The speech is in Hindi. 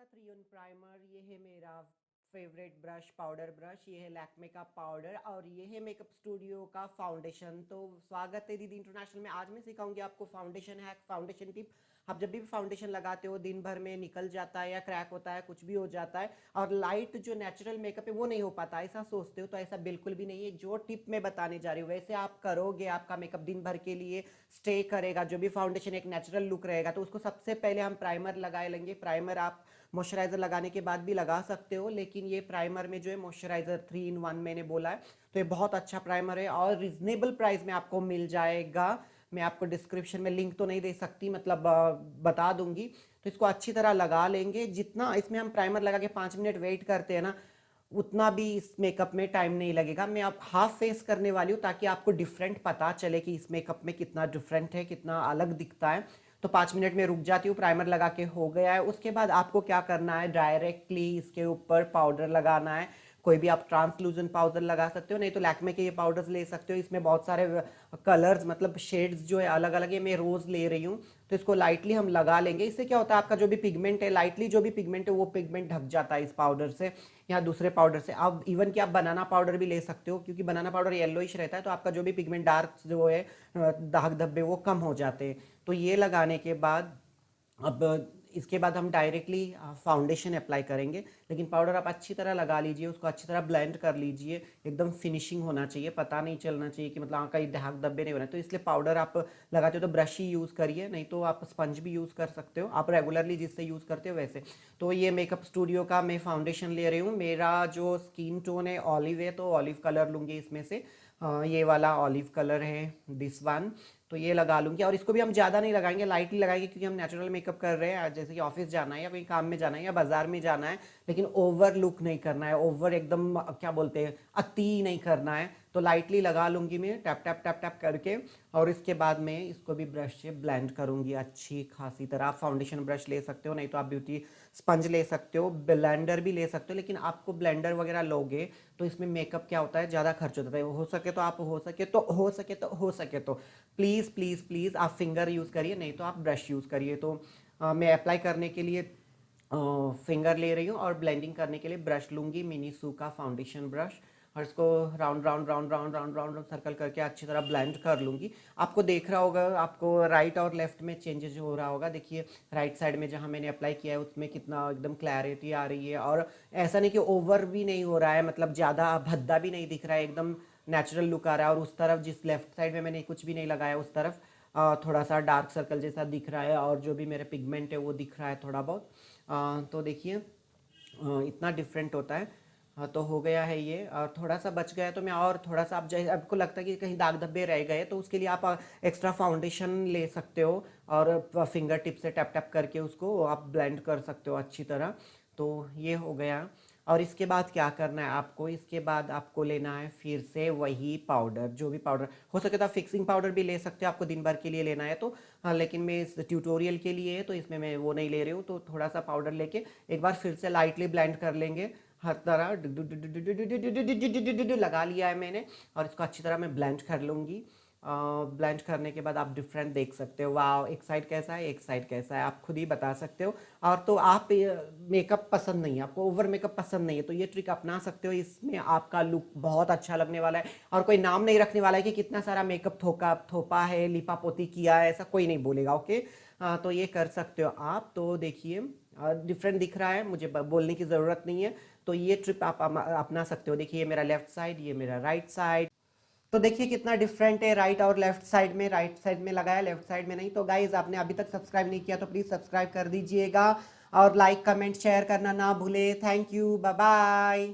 3 इन प्राइमर। ये है मेरा फेवरेट ब्रश, पाउडर ब्रश। ये है लैक्मे का पाउडर और ये है मेकअप स्टूडियो का फाउंडेशन। तो स्वागत है दीदी इंटरनेशनल में। आज मैं सिखाऊंगी आपको फाउंडेशन हैक, फाउंडेशन टिप। आप जब भी फाउंडेशन लगाते हो दिन भर में निकल जाता है या क्रैक होता है, कुछ भी हो जाता है और लाइट जो नेचुरल मेकअप है वो नहीं हो पाता, ऐसा सोचते हो तो ऐसा बिल्कुल भी नहीं है। जो टिप मैं बताने जा रही हूँ वैसे आप करोगे, आपका मेकअप दिन भर के लिए स्टे करेगा। जो भी फाउंडेशन एक नेचुरल लुक रहेगा। तो उसको सबसे पहले हम प्राइमर लगाए लेंगे। प्राइमर आप मॉइस्चराइजर लगाने के बाद भी लगा सकते हो, लेकिन ये प्राइमर में जो है मॉइस्चराइजर 3 इन 1 मैंने बोला है। तो ये बहुत अच्छा प्राइमर है और रिजनेबल प्राइस में आपको मिल जाएगा। मैं आपको डिस्क्रिप्शन में लिंक तो नहीं दे सकती, मतलब बता दूंगी। तो इसको अच्छी तरह लगा लेंगे। जितना इसमें हम प्राइमर लगा के 5 मिनट वेट करते हैं ना, उतना भी इस मेकअप में टाइम नहीं लगेगा। मैं अब हाफ फेस करने वाली हूँ ताकि आपको डिफरेंट पता चले कि इस मेकअप में कितना डिफरेंट है, कितना अलग दिखता है। तो 5 मिनट में रुक जाती हूँ। प्राइमर लगा के हो गया है। उसके बाद आपको क्या करना है, डायरेक्टली इसके ऊपर पाउडर लगाना है। कोई भी आप ट्रांसलूजेंट पाउडर लगा सकते हो, नहीं तो लैक्मे के ये पाउडर्स ले सकते हो। इसमें बहुत सारे कलर्स, मतलब शेड्स जो है अलग अलग है। मैं रोज़ ले रही हूँ। तो इसको लाइटली हम लगा लेंगे। इससे क्या होता है, आपका जो भी पिगमेंट है, लाइटली जो भी पिगमेंट है वो पिगमेंट ढक जाता है इस पाउडर से या दूसरे पाउडर से। आप इवन कि आप बनाना पाउडर भी ले सकते हो, क्योंकि बनाना पाउडर येलोइश रहता है। तो आपका जो भी पिगमेंट डार्क जो है, दाग धब्बे, वो कम हो जाते हैं। तो ये लगाने के बाद अब इसके बाद हम डायरेक्टली फाउंडेशन अप्लाई करेंगे। लेकिन पाउडर आप अच्छी तरह लगा लीजिए, उसको अच्छी तरह ब्लेंड कर लीजिए। एकदम फिनिशिंग होना चाहिए, पता नहीं चलना चाहिए कि मतलब कहीं दाग धब्बे नहीं होना। तो इसलिए पाउडर आप लगाते हो तो ब्रश ही यूज़ करिए, नहीं तो आप स्पंज भी यूज़ कर सकते हो, आप रेगुलरली जिससे यूज़ करते हो वैसे। तो ये मेकअप स्टूडियो का मैं फाउंडेशन ले रही हूँ। मेरा जो स्किन टोन है ऑलिव है, तो ऑलिव कलर लूँगी इसमें से। ये वाला ऑलिव कलर है, दिस वन। तो ये लगा लूँगी और इसको भी हम ज़्यादा नहीं लगाएंगे, लाइटली लगाएंगे, क्योंकि हम नेचुरल मेकअप कर रहे हैं। जैसे कि ऑफिस जाना है या कहीं काम में जाना है या बाजार में जाना है, लेकिन ओवर लुक नहीं करना है, ओवर एकदम क्या बोलते हैं, अति नहीं करना है। तो लाइटली लगा लूँगी मैं, टैप टैप टैप टैप करके। और इसके बाद मैं इसको भी ब्रश से ब्लेंड करूँगी अच्छी खासी तरह। आप फाउंडेशन ब्रश ले सकते हो, नहीं तो आप ब्यूटी स्पंज ले सकते हो, ब्लेंडर भी ले सकते हो। लेकिन आपको ब्लेंडर वगैरह लोगे तो इसमें मेकअप क्या होता है, ज़्यादा खर्च होता है। हो सके तो आप हो सके तो प्लीज़ प्लीज़ प्लीज़ आप फिंगर यूज़ करिए, नहीं तो आप ब्रश यूज़ करिए। तो मैं अप्लाई करने के लिए फिंगर ले रही हूँ और ब्लेंडिंग करने के लिए ब्रश लूँगी, मिनी सू का फाउंडेशन ब्रश। और इसको round round round round round round circle करके अच्छी तरह ब्लेंड कर लूँगी। आपको देख रहा होगा, आपको राइट और लेफ्ट में चेंजेस हो रहा होगा। देखिए राइट साइड में जहाँ मैंने अप्लाई किया है उसमें कितना एकदम क्लैरिटी आ रही है। और ऐसा नहीं कि ओवर भी नहीं हो रहा है, मतलब ज़्यादा भद्दा भी नहीं दिख रहा है, एकदम नेचुरल लुक आ रहा है। और उस तरफ जिस लेफ्ट साइड में मैंने कुछ भी नहीं लगाया, उस तरफ थोड़ा सा डार्क सर्कल जैसा दिख रहा है और जो भी मेरे पिगमेंट है वो दिख रहा है थोड़ा बहुत। तो देखिए इतना डिफरेंट होता है। तो हो गया है ये, और थोड़ा सा बच गया है तो मैं और थोड़ा सा, आप जैसे आपको लगता है कि कहीं दाग धब्बे रह गए तो उसके लिए आप एक्स्ट्रा फाउंडेशन ले सकते हो और फिंगर टिप से टैप टैप करके उसको आप ब्लेंड कर सकते हो अच्छी तरह। तो ये हो गया। और इसके बाद क्या करना है आपको, इसके बाद आपको लेना है फिर से वही पाउडर, जो भी पाउडर हो सके तो आप फिक्सिंग पाउडर भी ले सकते हो, आपको दिन भर के लिए लेना है तो। हाँ, लेकिन मैं इस ट्यूटोरियल के लिए है तो इसमें मैं वो नहीं ले रही हूँ। तो थोड़ा सा पाउडर लेके एक बार फिर से लाइटली ब्लेंड कर लेंगे हर तरह। लगा लिया है मैंने और इसको अच्छी तरह मैं ब्लेंड कर लूँगी। ब्लेंड करने के बाद आप डिफरेंट देख सकते हो। वाह, एक साइड कैसा है, एक साइड कैसा है, आप खुद ही बता सकते हो। और तो आप मेकअप पसंद नहीं है आपको, ओवर मेकअप पसंद नहीं है, तो ये ट्रिक अपना सकते हो। इसमें आपका लुक बहुत अच्छा लगने वाला है। और कोई नाम नहीं रखने वाला है कि कितना सारा मेकअप थोपा है, लिपा पोती किया है, ऐसा कोई नहीं बोलेगा। ओके, तो ये कर सकते हो आप। तो देखिए डिफरेंट दिख रहा है, मुझे बोलने की ज़रूरत नहीं है। तो ये ट्रिप आप अपना सकते हो। देखिए ये मेरा लेफ्ट साइड, ये मेरा राइट साइड। तो देखिए कितना डिफरेंट है राइट और लेफ्ट साइड में। राइट साइड में लगाया, लेफ्ट साइड में नहीं। तो गाइज आपने अभी तक सब्सक्राइब नहीं किया तो प्लीज़ सब्सक्राइब कर दीजिएगा और लाइक कमेंट शेयर करना ना भूले। Thank you, bye bye.